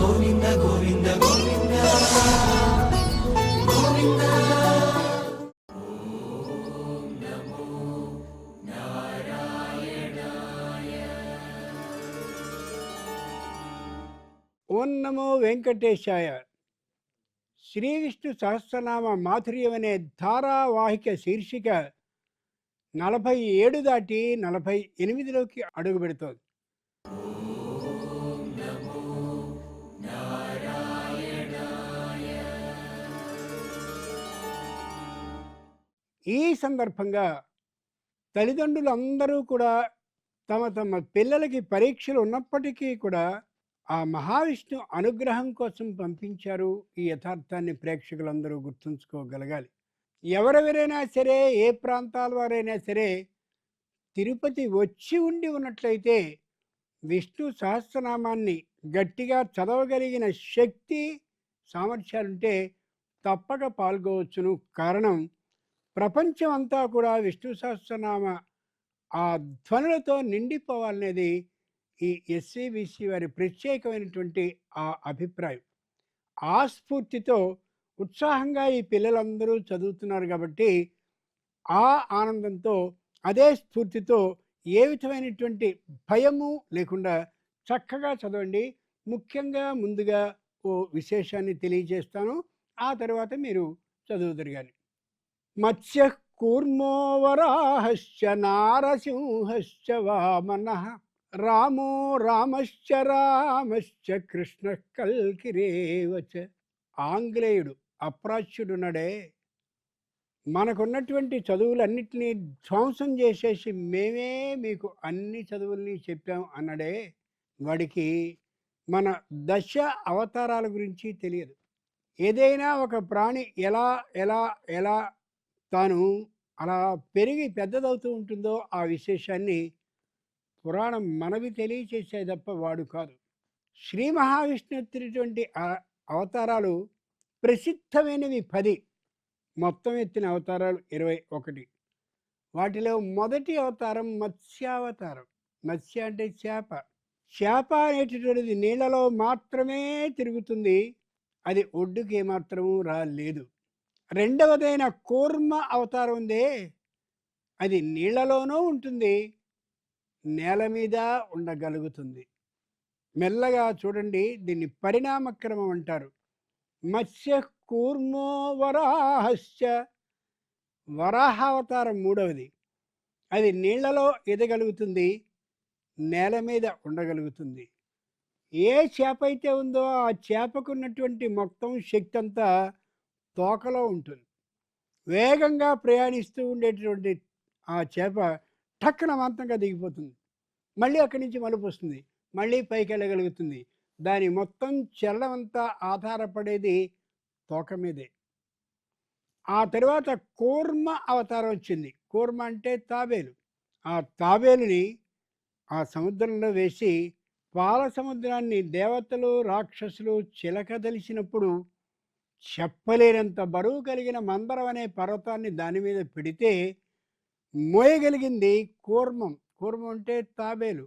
గోవింద గోవింద గోవింద గోవింద. ఓం నమో వెంకటేశాయ. శ్రీ విష్ణు సహస్రనామ మాధుర్యం అనే ధారావాహిక శీర్షిక 47 దాటి 48లోకి అడుగు పెడుతోంది. ఈ సందర్భంగా తల్లిదండ్రులందరూ కూడా తమ తమ పిల్లలకి పరీక్షలు ఉన్నప్పటికీ కూడా ఆ మహావిష్ణు అనుగ్రహం కోసం పంపించారు. ఈ యథార్థాన్ని ప్రేక్షకులందరూ గుర్తుంచుకోగలగాలి. ఎవరెవరైనా సరే, ఏ ప్రాంతాల వారైనా సరే తిరుపతి వచ్చి ఉండి ఉన్నట్లయితే విష్ణు సహస్రనామాన్ని గట్టిగా చదవగలిగిన శక్తి సామర్థ్యాలుంటే తప్పక పాల్గొవచ్చును. కారణం, ప్రపంచం అంతా కూడా విష్ణు సహస్రనామ ఆ ధ్వనులతో నిండిపోవాలనేది ఈ ఎస్సీబీసీ వారి ప్రత్యేకమైనటువంటి ఆ అభిప్రాయం. ఆ స్ఫూర్తితో ఉత్సాహంగా ఈ పిల్లలందరూ చదువుతున్నారు కాబట్టి ఆ ఆనందంతో, అదే స్ఫూర్తితో ఏ విధమైనటువంటి భయము లేకుండా చక్కగా చదవండి. ముఖ్యంగా ముందుగా ఓ విశేషాన్ని తెలియజేస్తాను, ఆ తర్వాత మీరు చదువుదురు కానీ. మత్స్య కూర్మో వరాహశ్చ నారసింహశ్చ వామనః రామో రామశ్చ రామశ్చ కృష్ణ కల్కిరేవచ. ఆంగ్లేయుడు అప్రాచ్యుడున్నాడే, మనకున్నటువంటి చదువులన్నిటినీ ధ్వంసం చేసేసి మేమే మీకు అన్ని చదువుల్ని చెప్పాం అన్నాడే, వాడికి మన దశ అవతారాల గురించి తెలియదు. ఏదైనా ఒక ప్రాణి ఎలా ఎలా ఎలా తాను అలా పెరిగి పెద్దదవుతూ ఉంటుందో ఆ విశేషాన్ని పురాణం మనవి తెలియచేసే తప్ప వాడు కాదు. శ్రీ మహావిష్ణువుటువంటి అవతారాలు ప్రసిద్ధమైనవి 10, మొత్తం ఎత్తిన అవతారాలు 21. వాటిలో మొదటి అవతారం మత్స్యావతారం. మత్స్య అంటే చేప. చేప అనేటటువంటిది నీళ్ళలో మాత్రమే తిరుగుతుంది, అది ఒడ్డుకి ఏమాత్రము రాలేదు. రెండవదైన కూర్మ అవతారం ఉందే, అది నీళ్లలోనూ ఉంటుంది, నేల మీద ఉండగలుగుతుంది. మెల్లగా చూడండి, దీన్ని పరిణామక్రమం అంటారు. మత్స్య కూర్మో వరాహశ్చ, వరాహావతారం మూడవది. అది నీళ్లలో ఎదగలుగుతుంది, నేల మీద ఉండగలుగుతుంది. ఏ చేప అయితే ఉందో ఆ చేపకున్నటువంటి మొత్తం శక్తి అంతా తోకలో ఉంటుంది. వేగంగా ప్రయాణిస్తూ ఉండేటటువంటి ఆ చేప టక్కున మంతంగా దిగిపోతుంది, మళ్ళీ అక్కడి నుంచి మలుపు వస్తుంది, మళ్ళీ పైకి వెళ్ళగలుగుతుంది. దాని మొత్తం చలనం అంతా ఆధారపడేది తోక మీదే. ఆ తర్వాత కూర్మ అవతారం వచ్చింది. కూర్మ అంటే తాబేలు. ఆ తాబేలుని ఆ సముద్రంలో వేసి పాల సముద్రాన్ని దేవతలు రాక్షసులు చిలకదలిచినప్పుడు చెప్పలేనంత బరువు కలిగిన మందరం అనే పర్వతాన్ని దాని మీద పెడితే మోయగలిగింది కూర్మం. కూర్మం అంటే తాబేలు.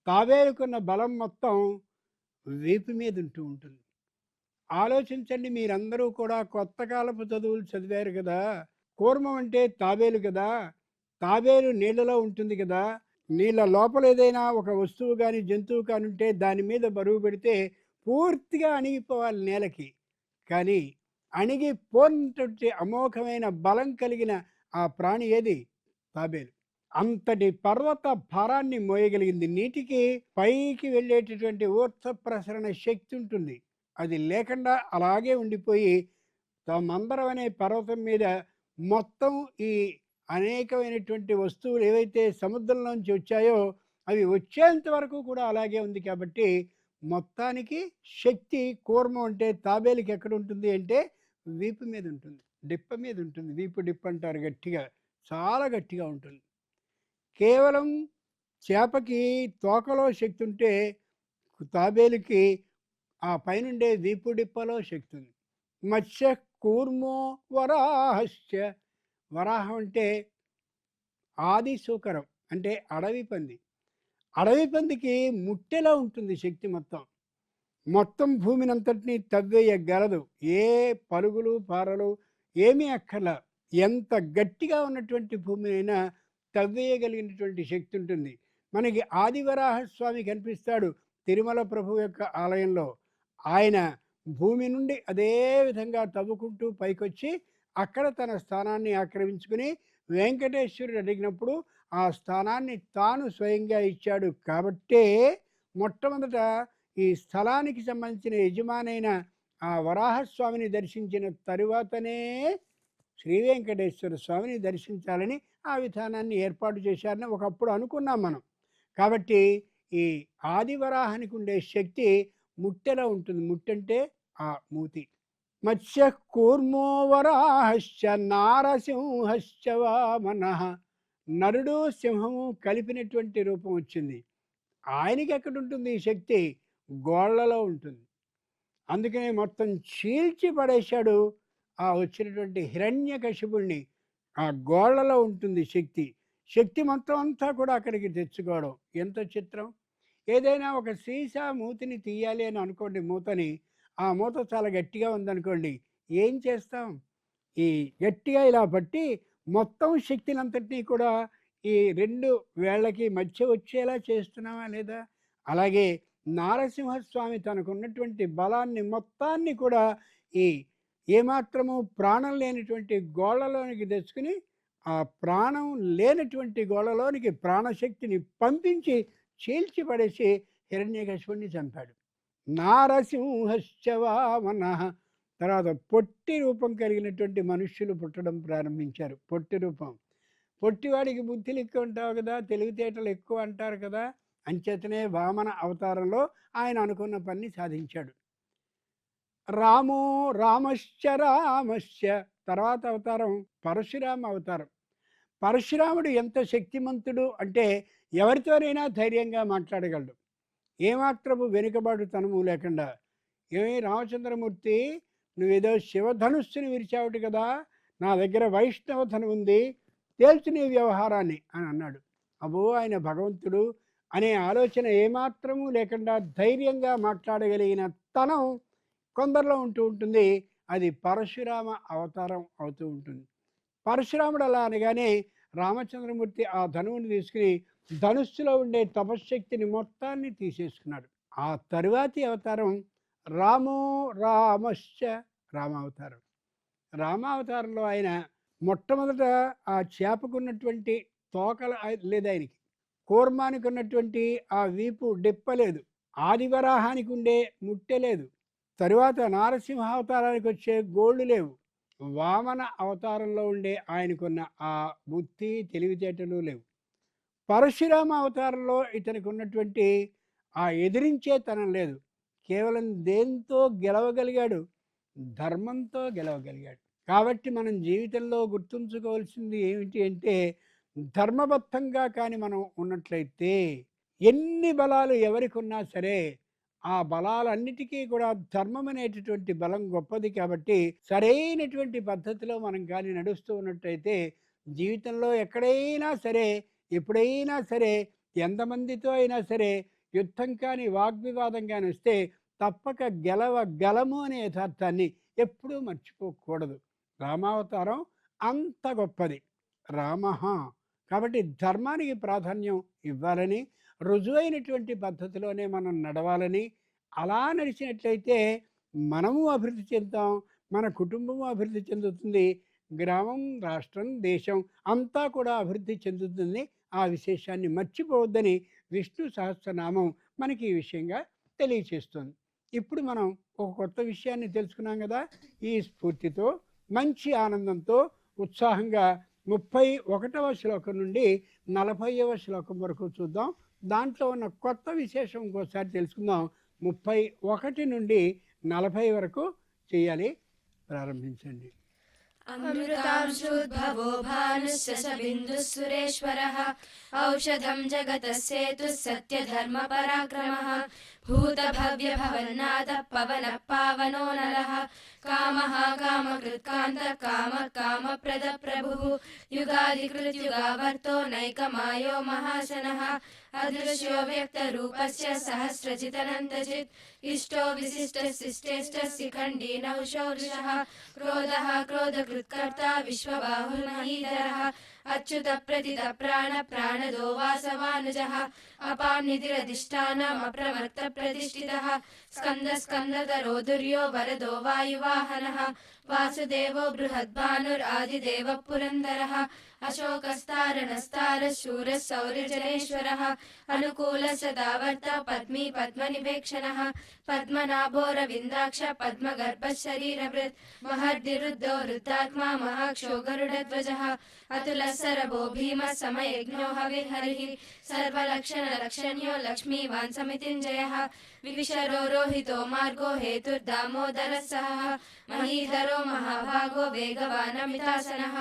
తాబేలుకున్న బలం మొత్తం వీపు మీద ఉంటూ ఉంటుంది. ఆలోచించండి, మీరందరూ కూడా కొత్త కాలపు చదువులు చదివారు కదా. కూర్మం అంటే తాబేలు కదా, తాబేలు నీళ్ళలో ఉంటుంది కదా. నీళ్ళ లోపల ఏదైనా ఒక వస్తువు కానీ జంతువు కానీ ఉంటే దాని మీద బరువు పెడితే పూర్తిగా అణిగిపోవాలి నేలకి. కానీ అణిగిపోయినటువంటి అమోఘమైన బలం కలిగిన ఆ ప్రాణి ఏది? తాబేలు. అంతటి పర్వత భారాన్ని మోయగలిగింది. నీటికి పైకి వెళ్ళేటటువంటి ఊర్ధ్వ ప్రసరణ శక్తి ఉంటుంది, అది లేకుండా అలాగే ఉండిపోయి మందరం అనే పర్వతం మీద మొత్తం ఈ అనేకమైనటువంటి వస్తువులు ఏవైతే సముద్రంలోంచి వచ్చాయో అవి వచ్చేంత వరకు కూడా అలాగే ఉంది. కాబట్టి మొత్తానికి శక్తి కూర్మం అంటే తాబేలుకి ఎక్కడ ఉంటుంది అంటే వీపు మీద ఉంటుంది, డిప్ప మీద ఉంటుంది. వీపు డిప్ప అంటారు, గట్టిగా, చాలా గట్టిగా ఉంటుంది. కేవలం చేపకి తోకలో శక్తి ఉంటే తాబేలుకి ఆ పైనుండే వీపు డిప్పలో శక్తి ఉంది. మత్స్య కూర్మో వరాహశ్చ. వరాహం అంటే ఆది సూకరం, అంటే అడవి పంది. అడవి పందికి ముట్టెలో ఉంటుంది శక్తి మొత్తం. మొత్తం భూమినంతటినీ తవ్వేయగలదు. ఏ పరుగులు, పారలు ఏమీ అక్కర్లా. ఎంత గట్టిగా ఉన్నటువంటి భూమినైనా తవ్వేయగలిగినటువంటి శక్తి ఉంటుంది. మనకి ఆదివరాహస్వామి కనిపిస్తాడు తిరుమల ప్రభు యొక్క ఆలయంలో. ఆయన భూమి నుండి అదే విధంగా తవ్వుకుంటూ పైకొచ్చి అక్కడ తన స్థానాన్ని ఆక్రమించుకుని వెంకటేశ్వరుడు అడిగినప్పుడు ఆ స్థానాన్ని తాను స్వయంగా ఇచ్చాడు. కాబట్టే మొట్టమొదట ఈ స్థలానికి సంబంధించిన యజమానైన ఆ వరాహస్వామిని దర్శించిన తరువాతనే శ్రీ వెంకటేశ్వర స్వామిని దర్శించాలని ఆ విధానాన్ని ఏర్పాటు చేశారని ఒకప్పుడు అనుకున్నాం మనం. కాబట్టి ఈ ఆదివరాహానికి ఉండే శక్తి ముట్టెలో ఉంటుంది. ముట్టంటే ఆ మూతి. మత్స్య కూర్మో వరాహశ్చ నారసింహశ్చ వామనః. నరుడు సింహము కలిపినటువంటి రూపం వచ్చింది. ఆయనకి ఎక్కడుంటుంది ఈ శక్తి? గోళ్లలో ఉంటుంది. అందుకనే మొత్తం చీల్చి పడేశాడు ఆ వచ్చినటువంటి హిరణ్యకశిపుణ్ణి. ఆ గోళ్లలో ఉంటుంది శక్తి. శక్తి మొత్తం అంతా కూడా అక్కడికి తెచ్చుకోవడం ఎంత చిత్రం. ఏదైనా ఒక సీసా మూతిని తీయాలి అని అనుకోండి, మూతని. ఆ మూత చాలా గట్టిగా ఉందనుకోండి, ఏం చేస్తాం? ఈ గట్టిగా ఇలా పట్టి మొత్తం శక్తినంతటినీ కూడా ఈ రెండు వేళ్ళకి మధ్య వచ్చేలా చేస్తున్నామా లేదా? అలాగే నారసింహస్వామి తనకున్నటువంటి బలాన్ని మొత్తాన్ని కూడా ఈ ఏమాత్రము ప్రాణం లేనటువంటి గోళ్లలోనికి తెచ్చుకుని ఆ ప్రాణం లేనటువంటి గోళ్లలోనికి ప్రాణశక్తిని పంపించి చీల్చి పడేసి హిరణ్యకశిపుణ్ణి చంపాడు. నారసింహశ్చ వామనః. తర్వాత పొట్టి రూపం కలిగినటువంటి మనుష్యులు పుట్టడం ప్రారంభించారు. పొట్టి రూపం. పొట్టివాడికి బుద్ధులు ఎక్కువ ఉంటావు కదా, తెలివితేటలు ఎక్కువ అంటారు కదా. అంచేతనే వామన అవతారంలో ఆయన అనుకున్న పని సాధించాడు. రామో రామశ్చ రామశ్చ. తర్వాత అవతారం పరశురామ అవతారం. పరశురాముడు ఎంత శక్తిమంతుడు అంటే ఎవరితోనైనా ధైర్యంగా మాట్లాడగలడు. ఏమాత్రము వెనుకబాటుతనము లేకుండా. ఏమి రామచంద్రమూర్తి, నువ్వేదో శివధనుస్సుని విరిచావుట కదా, నా దగ్గర వైష్ణవధను ఉంది, తేల్చు నీ వ్యవహారాన్ని అని అన్నాడు. అబ్బో, ఆయన భగవంతుడు అనే ఆలోచన ఏమాత్రము లేకుండా ధైర్యంగా మాట్లాడగలిగిన తనం కొందరిలో ఉంటూ ఉంటుంది. అది పరశురామ అవతారం అవుతూ ఉంటుంది. పరశురాముడు అలా అనగానే రామచంద్రమూర్తి ఆ ధనువుని తీసుకుని ధనుస్సులో ఉండే తపశ్శక్తిని మొత్తాన్ని తీసేసుకున్నాడు. ఆ తరువాతి అవతారం రామో రామశ్చ రామావతారం. రామావతారంలో ఆయన మొట్టమొదట ఆ చేపకున్నటువంటి తోకలు లేదు, ఆయనకి కూర్మానికి ఉన్నటువంటి ఆ వీపు డిప్పలేదు, ఆదివరాహానికి ఉండే ముట్టె లేదు, తరువాత నారసింహ అవతారానికి వచ్చే గోళ్ళు లేవు, వామన అవతారంలో ఉండే ఆయనకున్న ఆ బుద్ధి తెలివితేటలు లేవు. పరశురామ అవతారంలో ఇతనికి ఉన్నటువంటి ఆ ఎదిరించే తనం లేదు. కేవలం దేంతో గెలవగలిగాడు? ధర్మంతో గెలవగలిగాడు. కాబట్టి మనం జీవితంలో గుర్తుంచుకోవాల్సింది ఏమిటి అంటే, ధర్మబద్ధంగా కానీ మనం ఉన్నట్లయితే ఎన్ని బలాలు ఎవరికి ఉన్నా సరే ఆ బలాలన్నిటికీ కూడా ధర్మం అనేటటువంటి బలం గొప్పది. కాబట్టి సరైనటువంటి పద్ధతిలో మనం కానీ నడుస్తూ ఉన్నట్టయితే జీవితంలో ఎక్కడైనా సరే, ఎప్పుడైనా సరే, ఎంతమందితో అయినా సరే యుద్ధం కానీ వాగ్వివాదం కానీ వస్తే తప్పక గెలవగలము అనే యథార్థాన్ని ఎప్పుడూ మర్చిపోకూడదు. రామావతారం అంత గొప్పది. రామః. కాబట్టి ధర్మానికి ప్రాధాన్యం ఇవ్వాలని, రుజువైనటువంటి పద్ధతిలోనే మనం నడవాలని, అలా నడిచినట్లయితే మనము అభివృద్ధి చెందుతాం, మన కుటుంబము అభివృద్ధి చెందుతుంది, గ్రామం, రాష్ట్రం, దేశం అంతా కూడా అభివృద్ధి చెందుతుంది. ఆ విశేషాన్ని మర్చిపోవద్దని విష్ణు సహస్రనామం మనకి ఈ విషయంగా తెలియచేస్తుంది. ఇప్పుడు మనం ఒక కొత్త విషయాన్ని తెలుసుకున్నాం కదా. ఈ స్ఫూర్తితో మంచి ఆనందంతో ఉత్సాహంగా 31వ శ్లోకం నుండి 40వ శ్లోకం వరకు చూద్దాం. దాంట్లో ఉన్న కొత్త విశేషం ఇంకోసారి తెలుసుకుందాం. 31 నుండి 40 వరకు చేయాలి. ప్రారంభించండి. अमृतांशुद्भवो भानुस्य स बिन्दुः सुरेश्वरः औषधं जगतः सेतुः सत्यधर्मपराक्रमः भूतभव्यभवन्नाथः पवनः पावनो नलः कामः कामकृत्कान्तः कामः कामप्रदप्रभुः युगादिकृत्युगावर्तो नैकमायो महाशनः अदृश्यो व्यक्तरूपस्य सहस्रजितनन्तचित् इष्टो विशिष्टशिष्टेष्टः शिखण्डी नहुषो वृषः क्रोधः क्रोधकृत्कर्ता विश्वबाहुर्महीधरः अच्युत प्रतिद प्राण प्राणदो वासवानुजः अपां निधिरधिष्ठानम् अप्रमत्त प्रतिष्ठितः स्कन्द स्कन्दधरो दुर्यो वरदो वायुवाहनः वासुदेवो बृहद्भानुरादिदेवः पुरन्दरः अशोकस्तारणस्तारः शूरः सौर्यजनेश्वरः अनुकूलः सदावर्तः पद्मी पद्मनिवेक्षणः पद्मनाभोरविन्दाक्ष पद्मगर्भः शरीरभृत् महर्दिरुद्धो रुद्धात्मा महाक्षो गरुडध्वजः अतुलः सरभो भीमः समयज्ञो हविर्हरिः सर्वलक्षणलक्षण्यो लक्ष्मीवान् समितिञ्जयः विविशरो रोहितो मार्गो हेतुर्दामोदरः सहः महीधरो महाभागो वेगवानमितासनः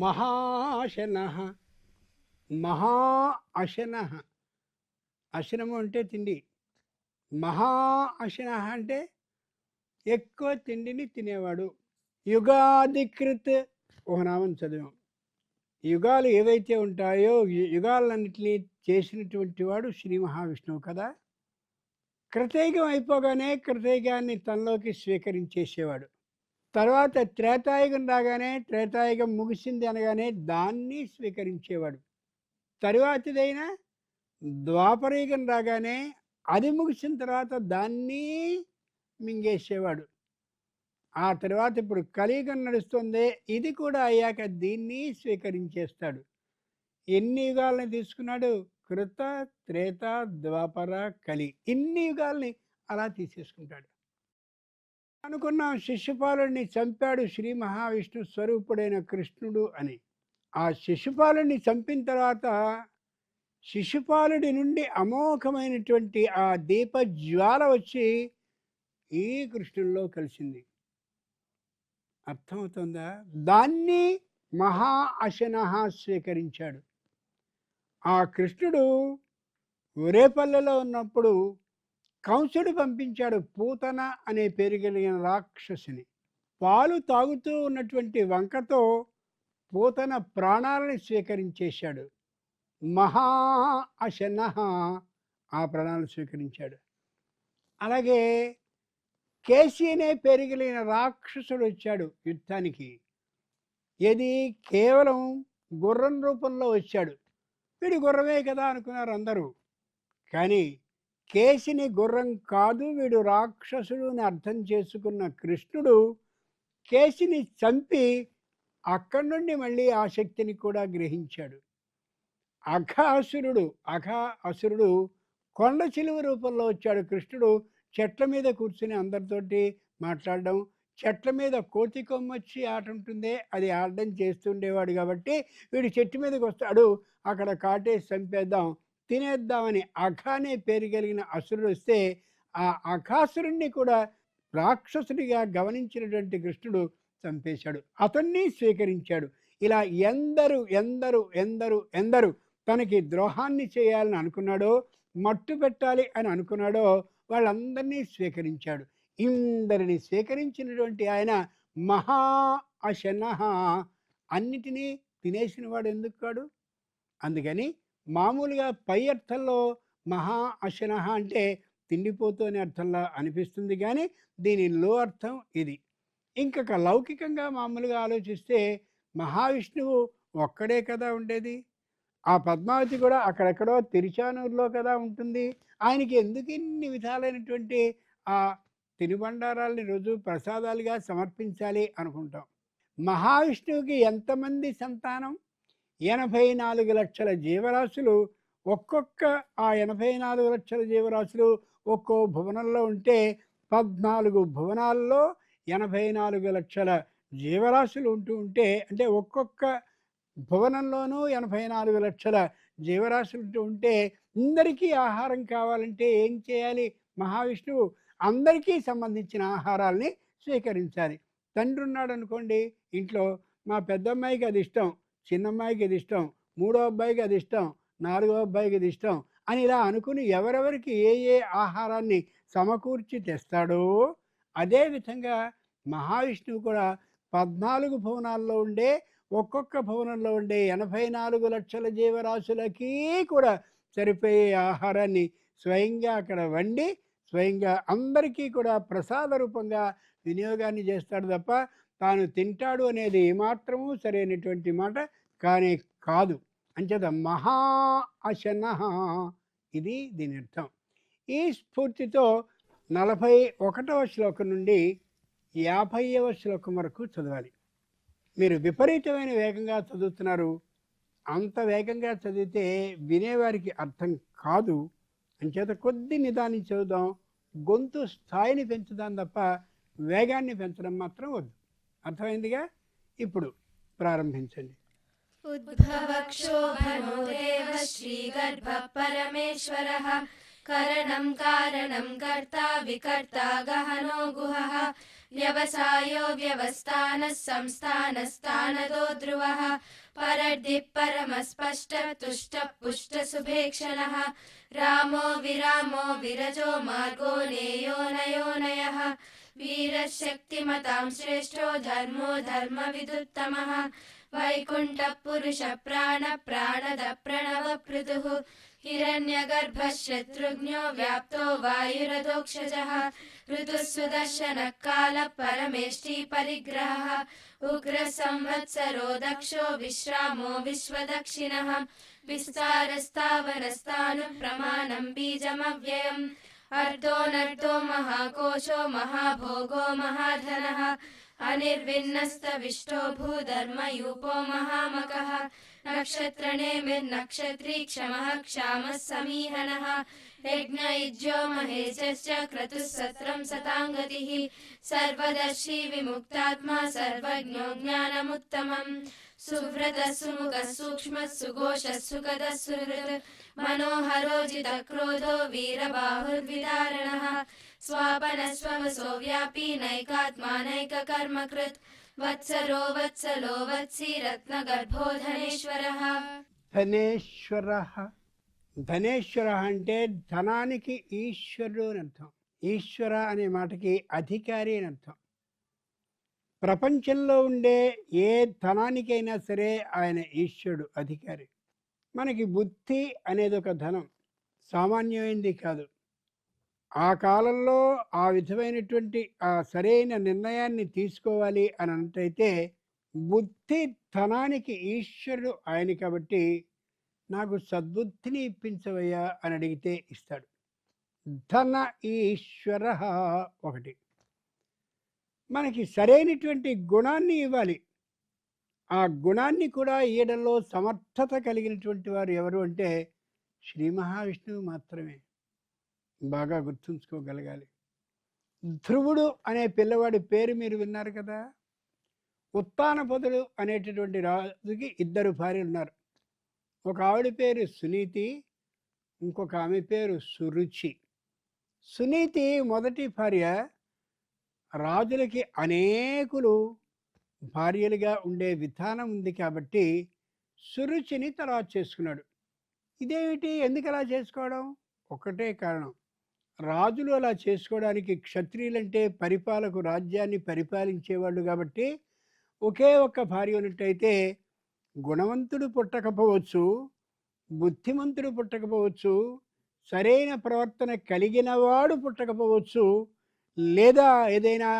మహాశన మహా అశన అశనము అంటే తిండి మహా అశన అంటే ఎక్కువ తిండిని తినేవాడు యుగాధికృత్ ఒక నామం చదివాం యుగాలు ఏవైతే ఉంటాయో యుగాలన్నింటినీ చేసినటువంటి వాడు శ్రీ మహావిష్ణువు కదా కృతయుగం అయిపోగానే కృతయుగాన్ని తనలోకి స్వీకరించేసేవాడు తర్వాత త్రేతాయుగం రాగానే త్రేతాయుగం ముగిసింది అనగానే దాన్ని స్వీకరించేవాడు తరువాతిదైన ద్వాపరయుగం రాగానే అది ముగిసిన తర్వాత దాన్ని మింగేసేవాడు ఆ తర్వాత ఇప్పుడు కలియుగం నడుస్తుంది ఇది కూడా అయ్యాక దీన్ని స్వీకరించేస్తాడు ఎన్ని యుగాలని తీసుకున్నాడు కృత త్రేత ద్వాపర కలి ఇన్ని యుగాల్ని అలా తీసేసుకుంటాడు అనుకున్నాం శిశుపాలుడిని చంపాడు శ్రీ మహావిష్ణు స్వరూపుడైన కృష్ణుడు అని ఆ శిశుపాలుడిని చంపిన తర్వాత శిశుపాలుడి నుండి అమోఘమైనటువంటి ఆ దీపజ్వాల వచ్చి ఈ కృష్ణుల్లో కలిసింది అర్థమవుతుందా దాన్ని మహా అశనః స్వీకరించాడు ఆ కృష్ణుడు ఒరేపల్లెలో ఉన్నప్పుడు కంసుడు పంపించాడు పూతన అనే పేరు కలిగిన రాక్షసుని పాలు తాగుతూ ఉన్నటువంటి వంకతో పూతన ప్రాణాలను స్వీకరించేశాడు మహా అశనః ఆ ప్రాణాలను స్వీకరించాడు అలాగే కేసి అనే పేరు కలిగిన రాక్షసుడు వచ్చాడు యుద్ధానికి ఇది కేవలం గుర్రం రూపంలో వచ్చాడు వీడు గుర్రమే కదా అనుకున్నారు అందరూ కానీ కేసిని గుర్రం కాదు వీడు రాక్షసుడు అని అర్థం చేసుకున్న కృష్ణుడు కేసిని చంపి అక్కడి నుండి మళ్ళీ ఆ శక్తిని కూడా గ్రహించాడు అఘ అసురుడు కొండ చిలువ రూపంలో వచ్చాడు కృష్ణుడు చెట్ల మీద కూర్చుని అందరితోటి మాట్లాడడం చెట్ల మీద కోతి కొమ్మొచ్చి ఆట ఉంటుందే అది ఆడడం చేస్తుండేవాడు కాబట్టి వీడు చెట్టు మీదకి వస్తాడు అక్కడ కాటేసి చంపేద్దాం తినేద్దామని అనే పేరు కలిగిన అసురుడు వస్తే ఆ అఘాసురుణ్ణి కూడా రాక్షసుడిగా గమనించినటువంటి కృష్ణుడు చంపేశాడు అతన్ని స్వీకరించాడు ఇలా ఎందరు ఎందరు ఎందరు ఎందరు తనకి ద్రోహాన్ని చేయాలని అనుకున్నాడో మట్టు పెట్టాలి అని అనుకున్నాడో వాళ్ళందరినీ స్వీకరించాడు ఇందరిని స్వీకరించినటువంటి ఆయన మహా అశనః అన్నిటినీ తినేసిన వాడు ఎందుకు కాడు అందుకని మామూలుగా పై అర్థంలో మహా అశనః అంటే తిండిపోతూ అనే అర్థంలో అనిపిస్తుంది కానీ దీని లో అర్థం ఇది ఇంకొక లౌకికంగా మామూలుగా ఆలోచిస్తే మహావిష్ణువు ఒక్కడే కదా ఉండేది ఆ పద్మావతి కూడా అక్కడెక్కడో తిరుచానూరులో కదా ఉంటుంది ఆయనకి ఎందుకు ఇన్ని విధాలైనటువంటి ఆ తినుబండారాలని రోజు ప్రసాదాలుగా సమర్పించాలి అనుకుంటాం మహావిష్ణువుకి ఎంతమంది సంతానం 84 లక్షల జీవరాశులు ఒక్కొక్క ఆ 84 లక్షల జీవరాశులు ఒక్కో భువనంలో ఉంటే 14 భువనాల్లో 84 లక్షల జీవరాశులు ఉంటే అంటే ఒక్కొక్క భువనంలోనూ 84 లక్షల జీవరాశులు ఉంటే అందరికీ ఆహారం కావాలంటే ఏం చేయాలి మహావిష్ణువు అందరికీ సంబంధించిన ఆహారాల్ని స్వీకరించాలి తండ్రి ఉన్నాడు అనుకోండి ఇంట్లో మా పెద్దమ్మాయికి అది ఇష్టం చిన్నమ్మాయికి అది ఇష్టం మూడో అబ్బాయికి అది ఇష్టం నాలుగో అబ్బాయికి అది ఇష్టం అని ఇలా అనుకుని ఎవరెవరికి ఏ ఏ ఆహారాన్ని సమకూర్చి తెస్తాడో అదే విధంగా మహావిష్ణువు కూడా 14 భువనాల్లో ఉండే ఒక్కొక్క భువనంలో ఉండే 84 లక్షల జీవరాశులకి కూడా సరిపోయే ఆహారాన్ని స్వయంగా అక్కడ వండి స్వయంగా అందరికీ కూడా ప్రసాద రూపంగా వినియోగాన్ని చేస్తాడు తప్ప తాను తింటాడు అనేది ఏమాత్రము సరైనటువంటి మాట కానీ కాదు. అంచేత మహా అశన ఇది దీని అర్థం. ఈ స్ఫూర్తితో 41వ శ్లోకం నుండి 50వ శ్లోకం వరకు చదవాలి. మీరు విపరీతమైన వేగంగా చదువుతున్నారు. అంత వేగంగా చదివితే వినేవారికి అర్థం కాదు. అంచేత కొద్ది నిదానించి చదువుదాం. గొంతు స్థాయిని పెంచుదాం తప్ప వేగాన్ని పెంచడం మాత్రం వద్దు. అర్థమైందిగా? ఇప్పుడు ప్రారంభించండి. ఉద్భవక్షోభనో దేవ శ్రీగర్భ పరమేశ్వరః కరణం కారణం కర్తా వికర్తా గహనో గుహః వ్యవసాయో వ్యవస్థానః సంస్థానస్థానదో ధ్రువః పరర్ధి పరమస్పష్ట తుష్ట పుష్ట సుభేక్షణః రామో విరామో విరజో మార్గో నేయో నయోనయః వీరశక్తిమతాం శ్రేష్టో ధర్మో ధర్మ విదుత్తమః వైకుంఠ పురుష ప్రాణ ప్రాణద ప్రణవ పృథుః హిరణ్యగర్భ శత్రుఘ్నో వ్యాప్తో వాయురదోక్షజః ఋతుః సుదర్శన కాల పరమేష్టి పరిగ్రహః ఉగ్ర సంవత్సరో దక్షో విశ్రామో విశ్వదక్షిణః విస్తారస్తావనస్తాను ప్రమాణం బీజమవ్యయం అర్ధోనర్ధో మహాకోశో మహాభోగో మహాధనః అనిర్విన్నస్తవిష్టో భూధర్మయూపో మహామకః నక్షత్రనేమిర్నక్షత్రీ క్షమః క్షామः సమీహనః యజ్ఞయుజ్యో మహేశశ్చ క్రతుః సత్రం సతాంగతిః సర్వదర్శి విముక్తాత్మా సర్వజ్ఞో జ్ఞానముత్తమం సువ్రత సుముఖ సూక్ష్మ సుఘోష సుఖద సుహృద్ మనోహరో జిత క్రోధో వీరబాహుర్విదారణః స్వాపన స్వవసో వ్యాపీ నైకాత్మా నైక కర్మకృత్ వత్సరో వత్సలో వత్సీ రత్నగర్భో ధనేశ్వరః. ధనేశ్వరః. ధనేశ్వర అంటే ధనానికి ఈశ్వరుడు అని అర్థం. ఈశ్వర అనే మాటకి అధికారి అని అర్థం. ప్రపంచంలో ఉండే ఏ ధనానికైనా సరే ఆయన ఈశ్వరుడు, అధికారి. మనకి బుద్ధి అనేది ఒక ధనం, సామాన్యమైనది కాదు. ఆ కాలంలో ఆ విధమైనటువంటి ఆ సరైన నిర్ణయాన్ని తీసుకోవాలి అని అంటే బుద్ధి ధనానికి ఈశ్వరుడు ఆయన కాబట్టి నాకు సద్బుద్ధిని ఇప్పించవయ్యా అని అడిగితే ఇస్తాడు. ధన ఈశ్వర ఒకటి. మనకి సరైనటువంటి గుణాన్ని ఇవ్వాలి. ఆ గుణాన్ని కూడా ఇయ్యడంలో సమర్థత కలిగినటువంటి వారు ఎవరు అంటే శ్రీ మహావిష్ణువు మాత్రమే. బాగా గుర్తుంచుకోగలగాలి. ధ్రువుడు అనే పిల్లవాడి పేరు మీరు విన్నారు కదా. ఉత్తానపదుడు అనేటటువంటి రాజుకి 2 భార్యలు ఉన్నారు. ఒక ఆవిడ పేరు సునీతి, ఇంకొక ఆమె పేరు సురుచి. సునీతి మొదటి భార్య. రాజులకి అనేకులు భార్యలుగా ఉండే విధానం ఉంది కాబట్టి సురుచిని తర్వాత చేసుకున్నాడు. ఇదేమిటి, ఎందుకు అలా చేసుకోవడం? ఒకటే కారణం. రాజులు అలా చేసుకోవడానికి క్షత్రియులంటే పరిపాలకు రాజ్యాన్ని పరిపాలించేవాళ్ళు కాబట్టి ఒకే ఒక్క భార్య ఉన్నట్టయితే గుణవంతుడు పుట్టకపోవచ్చు, బుద్ధిమంతుడు పుట్టకపోవచ్చు, సరైన ప్రవర్తన కలిగినవాడు పుట్టకపోవచ్చు, లేదా ఏదైనా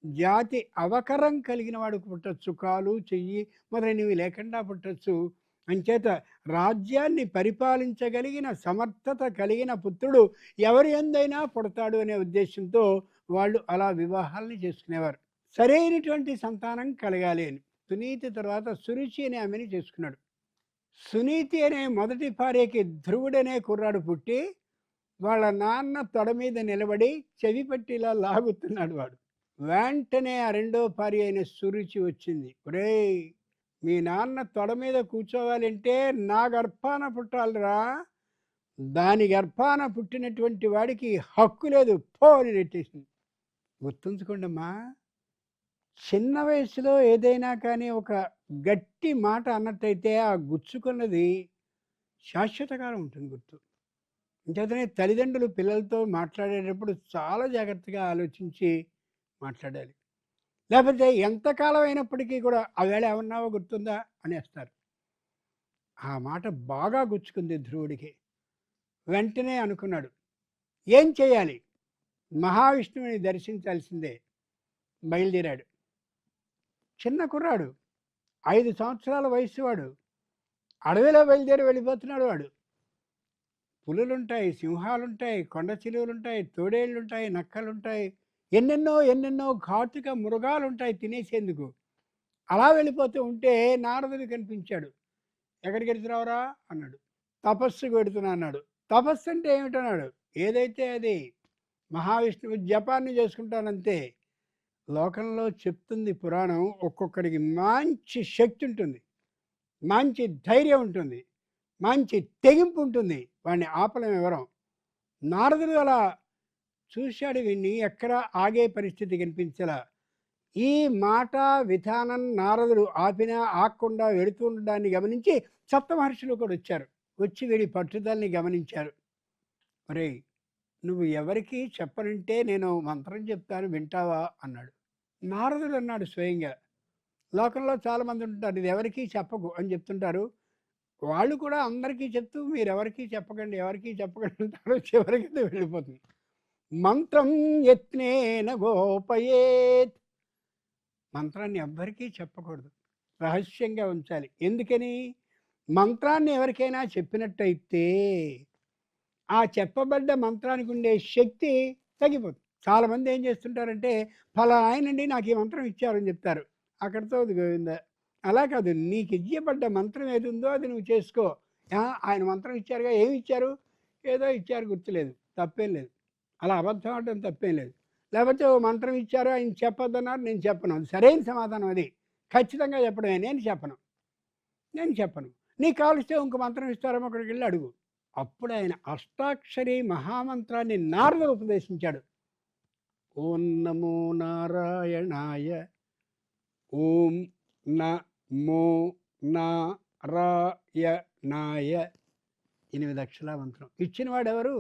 జాతి అవకరం కలిగిన వాడు పుట్టచ్చు, కాలు చెయ్యి మొదలైనవి లేకుండా పుట్టచ్చు. అంచేత రాజ్యాన్ని పరిపాలించగలిగిన సమర్థత కలిగిన పుత్రుడు ఎవరి ఎందైనా పుడతాడు అనే ఉద్దేశంతో వాళ్ళు అలా వివాహాలను చేసుకునేవారు. సరైనటువంటి సంతానం కలగాలి అని. సునీతి తర్వాత సురుచి అనే ఆమెని చేసుకున్నాడు. సునీతి అనే మొదటి భార్యకి ధ్రువుడనే కుర్రాడు పుట్టి వాళ్ళ నాన్న తొడ మీద నిలబడి చెవి పట్టిలా లాగుతున్నాడు వాడు. వెంటనే ఆ రెండో భార్య అయిన సురుచి వచ్చింది. ఒరేయ్, మీ నాన్న తొడ మీద కూర్చోవాలంటే నా గర్భాన పుట్టాలిరా, దాని గర్భాన పుట్టినటువంటి వాడికి హక్కు లేదు, పో అని నెట్టేసింది. గుర్తుంచుకోండి అమ్మా, చిన్న వయసులో ఏదైనా కానీ ఒక గట్టి మాట అన్నట్టయితే ఆ గుచ్చుకున్నది శాశ్వతకాలం ఉంటుంది గుర్తు. ఇంచేతనే తల్లిదండ్రులు పిల్లలతో మాట్లాడేటప్పుడు చాలా జాగ్రత్తగా ఆలోచించి మాట్లాడాలి. లేకపోతే ఎంతకాలం అయినప్పటికీ కూడా "ఆ వేళ ఏమన్నావో గుర్తుందా" అనేస్తారు. ఆ మాట బాగా గుచ్చుకుంది ధ్రువుడికి. వెంటనే అనుకున్నాడు, ఏం చేయాలి? మహావిష్ణువుని దర్శించాల్సిందే. బయలుదేరాడు. చిన్న కుర్రాడు, 5 సంవత్సరాల వయస్సు వాడు. అడవిలో బయలుదేరి వెళ్ళిపోతున్నాడు వాడు. పులులుంటాయి, సింహాలుంటాయి, కొండ చిలువలుంటాయి, తోడేళ్ళుంటాయి, నక్కలుంటాయి, ఎన్నెన్నో ఎన్నెన్నో ఘాతుక మృగాలుంటాయి తినేసేందుకు. అలా వెళ్ళిపోతూ ఉంటే నారదుడు కనిపించాడు. "ఎక్కడికి వెళ్తున్నావురా" అన్నాడు. "తపస్సుకు వెడుతున్నా" అన్నాడు. "తపస్సు అంటే ఏమిటన్నాడు." "ఏదైతే అది, మహావిష్ణువు జపాన్ని చేసుకుంటానంతే." లోకంలో చెప్తుంది పురాణం, ఒక్కొక్కడికి మంచి శక్తి ఉంటుంది, మంచి ధైర్యం ఉంటుంది, మంచి తెగింపు ఉంటుంది. వాడిని ఆపలేం ఎవరం. నారదుడు అలా చూశాడు వీడిని, ఎక్కడ ఆగే పరిస్థితి కనిపించలా. ఈ మాట విధానం నారదుడు ఆపినా ఆగకుండా వెళుతూ ఉండడాన్ని గమనించి సప్తమహర్షులు కూడా వచ్చారు. వచ్చి వీడి పట్టుదలని గమనించారు. "ఒరేయ్, నువ్వు ఎవరికీ చెప్పనంటే నేను మంత్రం చెప్తాను, వింటావా" అన్నాడు. నారదుడు అన్నాడు స్వయంగా, "లోకంలో చాలామంది ఉంటారు, ఇది ఎవరికీ చెప్పకు అని చెప్తుంటారు. వాళ్ళు కూడా అందరికీ చెప్తూ మీరెవరికీ చెప్పకండి, ఎవరికీ చెప్పకండి అంటారు. చివరికి అది వెళ్ళిపోతుంది. మంత్రం యత్నేన గోపయేత్. మంత్రాన్ని ఎవ్వరికీ చెప్పకూడదు, రహస్యంగా ఉంచాలి. ఎందుకని? మంత్రాన్ని ఎవరికైనా చెప్పినట్టయితే ఆ చెప్పబడ్డ మంత్రానికి ఉండే శక్తి తగ్గిపోతుంది. చాలామంది ఏం చేస్తుంటారంటే, "ఫలానా ఆయనండి నాకు ఈ మంత్రం ఇచ్చారని" చెప్తారు. అక్కడితో అది గోవిందా. అలా కాదు, నీకు ఇయ్యబడ్డ మంత్రం ఏది ఉందో అది నువ్వు చేసుకో. ఆయన మంత్రం ఇచ్చారుగా, ఏమి ఇచ్చారు? ఏదో ఇచ్చారు, గుర్తులేదు, తప్పేం లేదు. అలా అబద్ధం ఆడడం తప్పేం లేదు. లేకపోతే ఓ మంత్రం ఇచ్చారు, ఆయన చెప్పొద్దన్నారు, నేను చెప్పను. అది సరైన సమాధానం. అది ఖచ్చితంగా చెప్పడమే. నేను చెప్పను. నీకు కావలిస్తే ఇంకో మంత్రం ఇస్తారేమో, అక్కడికి వెళ్ళి అడుగు. అప్పుడు ఆయన అష్టాక్షరి మహామంత్రాన్ని నారదుడు ఉపదేశించాడు. ఓం నమో నారాయణాయ, ఓం నమో నారాయణాయ. 8 అక్షరాల మంత్రం ఇచ్చిన వాడెవరు?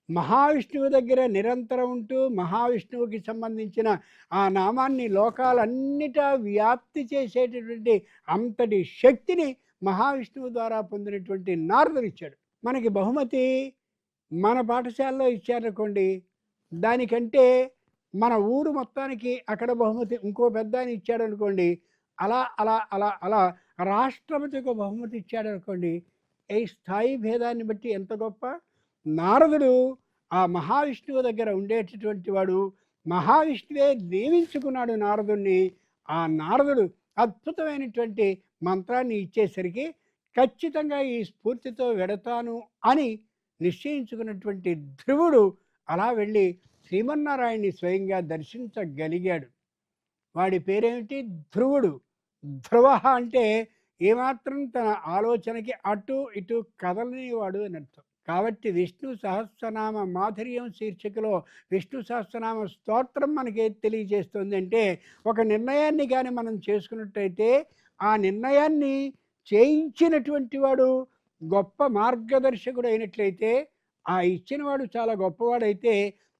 మహావిష్ణువు దగ్గర నిరంతరం ఉంటూ మహావిష్ణువుకి సంబంధించిన ఆ నామాన్ని లోకాలన్నిటా వ్యాప్తి చేసేటటువంటి అంతటి శక్తిని మహావిష్ణువు ద్వారా పొందినటువంటి నారదుడు ఇచ్చాడు. మనకి బహుమతి మన పాఠశాలలో ఇచ్చారనుకోండి, దానికంటే మన ఊరు మొత్తానికి అక్కడ బహుమతి ఇంకో పెద్ద ఆయన ఇచ్చాడు అనుకోండి, అలా అలా అలా అలా రాష్ట్రపతికి ఒక బహుమతి ఇచ్చాడు అనుకోండి, ఈ స్థాయి భేదాన్ని బట్టి ఎంత గొప్ప. నారదుడు ఆ మహావిష్ణువు దగ్గర ఉండేటటువంటి వాడు. మహావిష్ణువే నియమించుకున్నాడు నారదుడిని. ఆ నారదుడు అద్భుతమైనటువంటి మంత్రాన్ని ఇచ్చేసరికి ఖచ్చితంగా ఈ స్ఫూర్తితో వెడతాను అని నిశ్చయించుకున్నటువంటి ధ్రువుడు అలా వెళ్ళి శ్రీమన్నారాయణ్ణి స్వయంగా దర్శించగలిగాడు. వాడి పేరేమిటి? ధ్రువుడు. ధ్రువ అంటే ఏమాత్రం తన ఆలోచనకి అటు ఇటు కదలనివాడు అని అర్థం. కాబట్టి విష్ణు సహస్రనామ మాధుర్యం శీర్షికలో విష్ణు సహస్రనామ స్తోత్రం మనకి తెలియజేస్తుంది అంటే, ఒక నిర్ణయాన్ని కానీ మనం చేసుకున్నట్టయితే ఆ నిర్ణయాన్ని చేయించినటువంటి వాడు గొప్ప మార్గదర్శకుడు అయినట్లయితే, ఆ ఇచ్చినవాడు చాలా గొప్పవాడైతే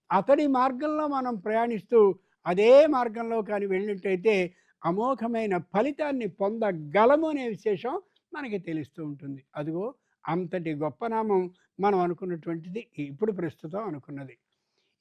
అతడి మార్గంలో మనం ప్రయాణిస్తూ అదే మార్గంలో కానీ వెళ్ళినట్టయితే అమోఘమైన ఫలితాన్ని పొందగలము అనే విశేషం మనకి తెలుస్తూ ఉంటుంది. అదిగో అంతటి గొప్ప నామం మనం అనుకున్నటువంటిది ఇప్పుడు ప్రస్తుతం అనుకున్నది.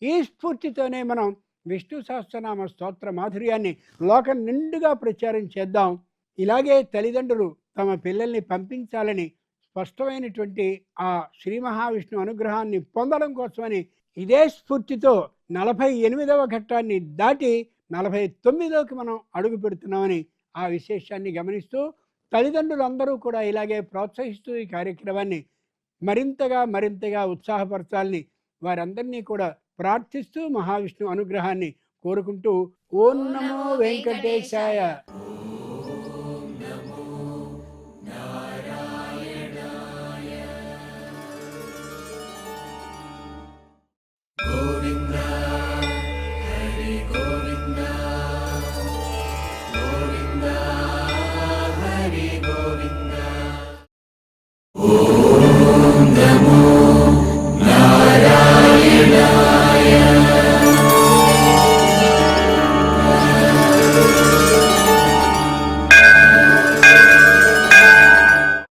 ఈ స్ఫూర్తితోనే మనం విష్ణు సహస్రనామ స్తోత్ర మాధుర్యాన్ని లోకం నిండుగా ప్రచారం చేద్దాం. ఇలాగే తల్లిదండ్రులు తమ పిల్లల్ని పంపించాలని స్పష్టమైనటువంటి ఆ శ్రీ మహావిష్ణు అనుగ్రహాన్ని పొందడం కోసమని ఇదే స్ఫూర్తితో 48వ ఘట్టాన్ని దాటి 49లోకి మనం అడుగు పెడుతున్నామని ఆ విశేషాన్ని గమనిస్తూ తల్లిదండ్రులందరూ కూడా ఇలాగే ప్రోత్సహిస్తూ ఈ కార్యక్రమాన్ని మరింతగా ఉత్సాహపరచాలని వారందరినీ కూడా ప్రార్థిస్తూ మహావిష్ణు అనుగ్రహాన్ని కోరుకుంటూ ఓం నమో వెంకటేశాయ.